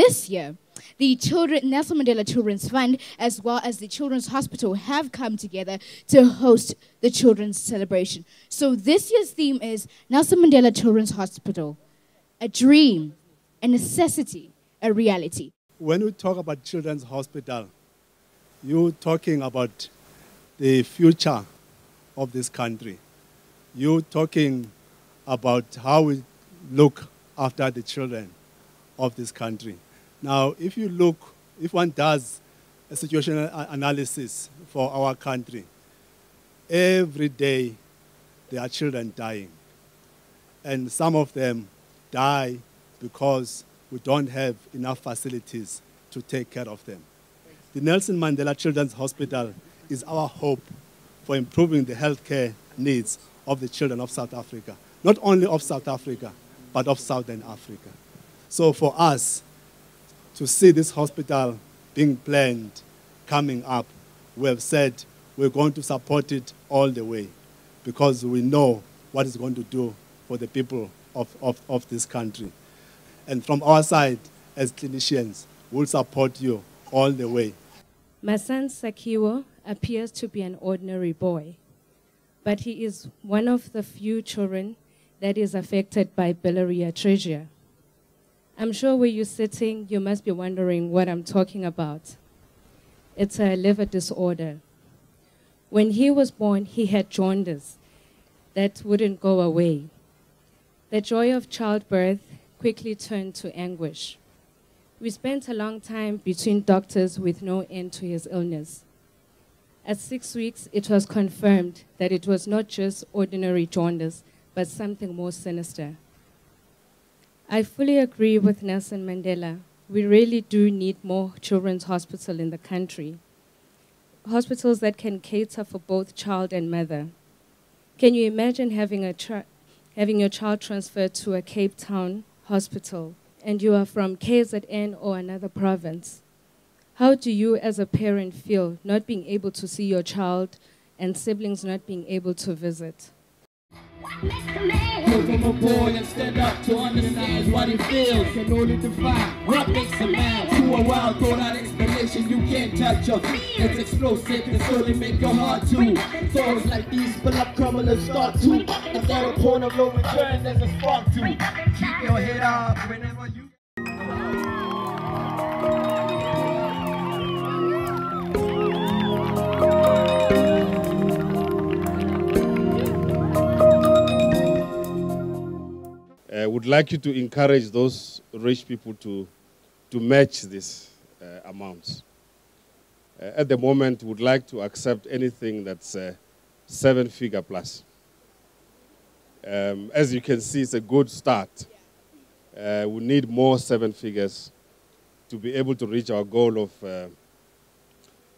this year, the Nelson Mandela Children's Fund, as well as the Children's Hospital, have come together to host the Children's Celebration. So this year's theme is Nelson Mandela Children's Hospital, a dream, a necessity, a reality. When we talk about Children's Hospital, you're talking about the future of this country. You're talking about how we look after the children of this country. Now, if one does a situational analysis for our country, every day there are children dying. And some of them die because we don't have enough facilities to take care of them. The Nelson Mandela Children's Hospital is our hope for improving the healthcare needs of the children of South Africa. Not only of South Africa, but of Southern Africa. So for us to see this hospital being planned, coming up, we have said we're going to support it all the way because we know what it's going to do for the people of this country. And from our side, as clinicians, we'll support you all the way. My son Sakiwo appears to be an ordinary boy, but he is one of the few children that is affected by biliary atresia. I'm sure where you're sitting, you must be wondering what I'm talking about. It's a liver disorder. When he was born, he had jaundice that wouldn't go away. The joy of childbirth quickly turned to anguish. We spent a long time between doctors with no end to his illness. At 6 weeks, it was confirmed that it was not just ordinary jaundice, but something more sinister. I fully agree with Nelson Mandela. We really do need more children's hospitals in the country. Hospitals that can cater for both child and mother. Can you imagine having your child transferred to a Cape Town hospital and you are from KZN or another province? How do you as a parent feel not being able to see your child and siblings not being able to visit? Go from a boy and stand up to understand what he feels. Can only define what makes a man. To a wild, thrown out explanation you can't touch up. It's explosive, it's only make your heart too. Thoughts like these spill up, crumble and start to. At that point of no return, there's a spark to. Keep your head up whenever you. I would like you to encourage those rich people to match these amounts. At the moment, would like to accept anything that's 7-figure plus. As you can see, it's a good start. We need more 7 figures to be able to reach our goal of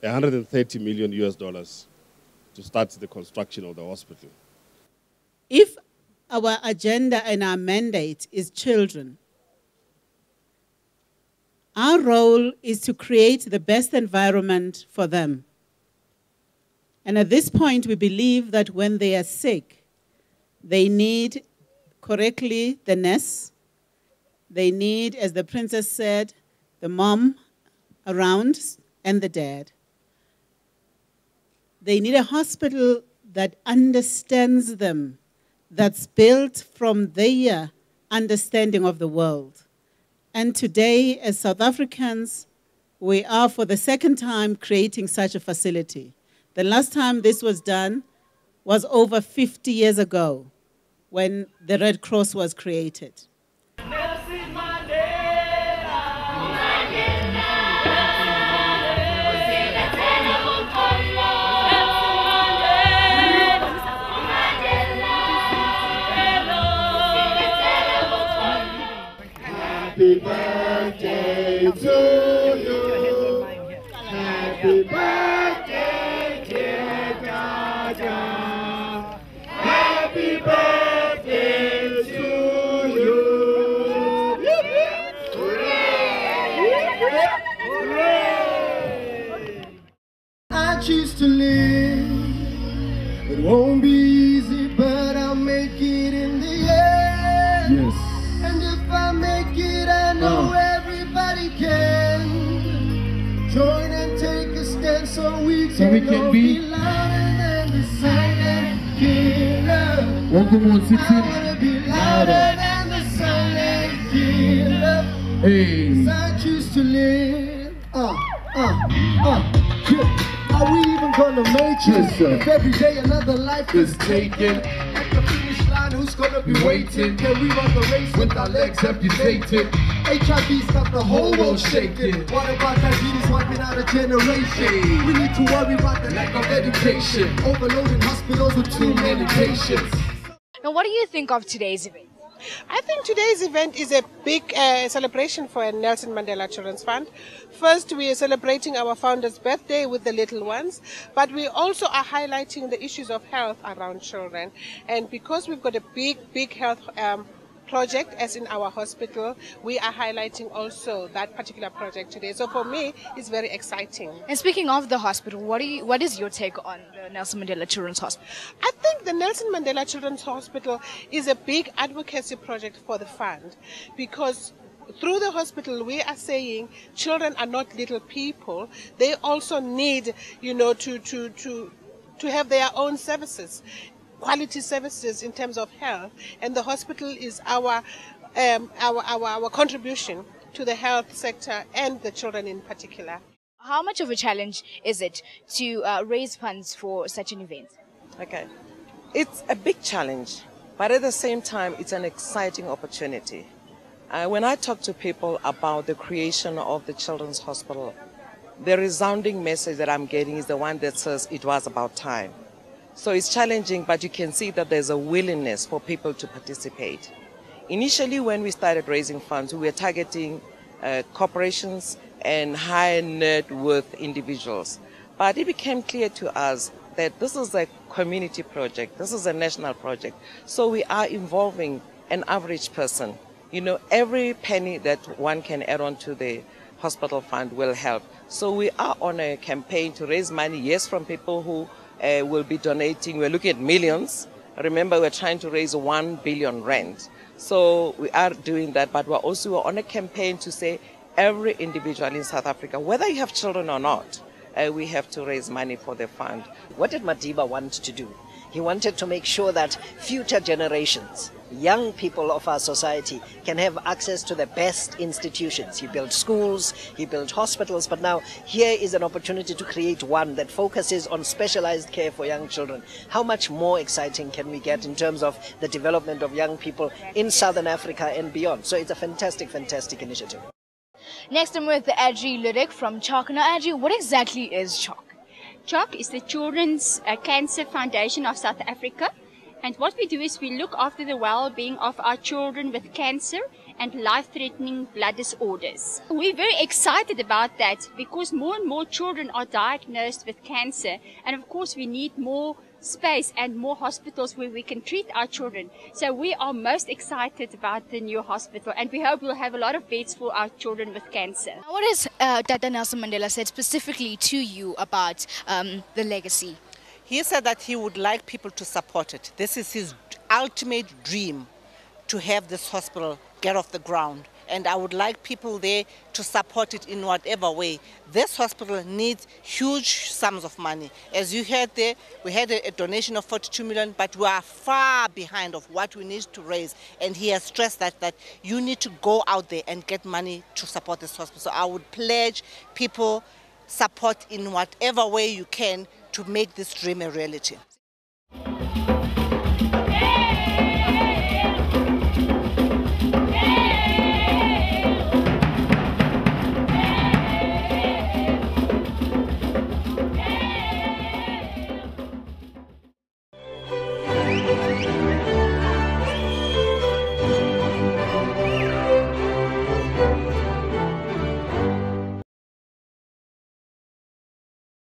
$130 million to start the construction of the hospital. If our agenda and our mandate is children, our role is to create the best environment for them. And at this point, we believe that when they are sick, they need correctly the nurse. They need, as the princess said, the mom around and the dad. They need a hospital that understands them, that's built from their understanding of the world. And today, as South Africans, we are for the second time creating such a facility. The last time this was done was over 50 years ago when the Red Cross was created. Nelson Mandela. Happy birthday to you. Happy birthday, dear Gaga. Happy birthday to you. Hooray! Hooray! I choose to live. It won't be easy, but I'll make it in the end. Yes. And if I make it, I know everybody can. so we can be louder than the silent killer. I wanna be louder than the silent killer. Hey. 'Cause I choose to live. Are we even gonna make it? If every day another life is taken. At the finish line, who's gonna be waiting? Can we run the race with our legs amputated? HIV's got the whole world shaking. What about diabetes wiping out a generation? We need to worry about the lack of education. Overloading hospitals with too many patients. Now, what do you think of today's event? I think today's event is a big celebration for Nelson Mandela Children's Fund. First, we are celebrating our founder's birthday with the little ones, but we also are highlighting the issues of health around children. And because we've got a big health project as in our hospital, we are highlighting also that particular project today. So for me, it's very exciting. And speaking of the hospital, what is your take on the Nelson Mandela Children's Hospital? I think the Nelson Mandela Children's Hospital is a big advocacy project for the fund, because through the hospital we are saying children are not little people. They also need, to have their own services, quality services in terms of health, and the hospital is our contribution to the health sector and the children in particular. How much of a challenge is it to raise funds for such an event? Okay, it's a big challenge, but at the same time, it's an exciting opportunity. When I talk to people about the creation of the Children's Hospital, the resounding message that I'm getting is the one that says it was about time. So it's challenging, but you can see that there's a willingness for people to participate. Initially, when we started raising funds, we were targeting corporations and high net worth individuals. But it became clear to us that this is a community project, this is a national project. So we are involving an average person. Every penny that one can add on to the hospital fund will help. So we are on a campaign to raise money, yes, from people who will be donating. We're looking at millions. Remember, we're trying to raise 1 billion rand. So we are doing that, but we're also on a campaign to say every individual in South Africa, whether you have children or not, we have to raise money for the fund. What did Madiba want to do? He wanted to make sure that future generations, young people of our society, can have access to the best institutions. He built schools, he built hospitals, but now here is an opportunity to create one that focuses on specialized care for young children. How much more exciting can we get in terms of the development of young people in Southern Africa and beyond? So it's a fantastic, fantastic initiative. Next, I'm with Adri Ludik from CHOC. Now, Adri, what exactly is CHOC? CHOC is the Children's Cancer Foundation of South Africa, and what we do is we look after the well-being of our children with cancer and life-threatening blood disorders. We're very excited about that because more and more children are diagnosed with cancer, and of course we need more space and more hospitals where we can treat our children. So we are most excited about the new hospital, and we hope we'll have a lot of beds for our children with cancer. Now, what has Tata Nelson Mandela said specifically to you about the legacy? He said that he would like people to support it. This is his ultimate dream, to have this hospital get off the ground. And I would like people there to support it in whatever way. This hospital needs huge sums of money. As you heard there, we had a donation of 42 million, but we are far behind of what we need to raise. And he has stressed that you need to go out there and get money to support this hospital. So I would pledge people support in whatever way you can to make this dream a reality.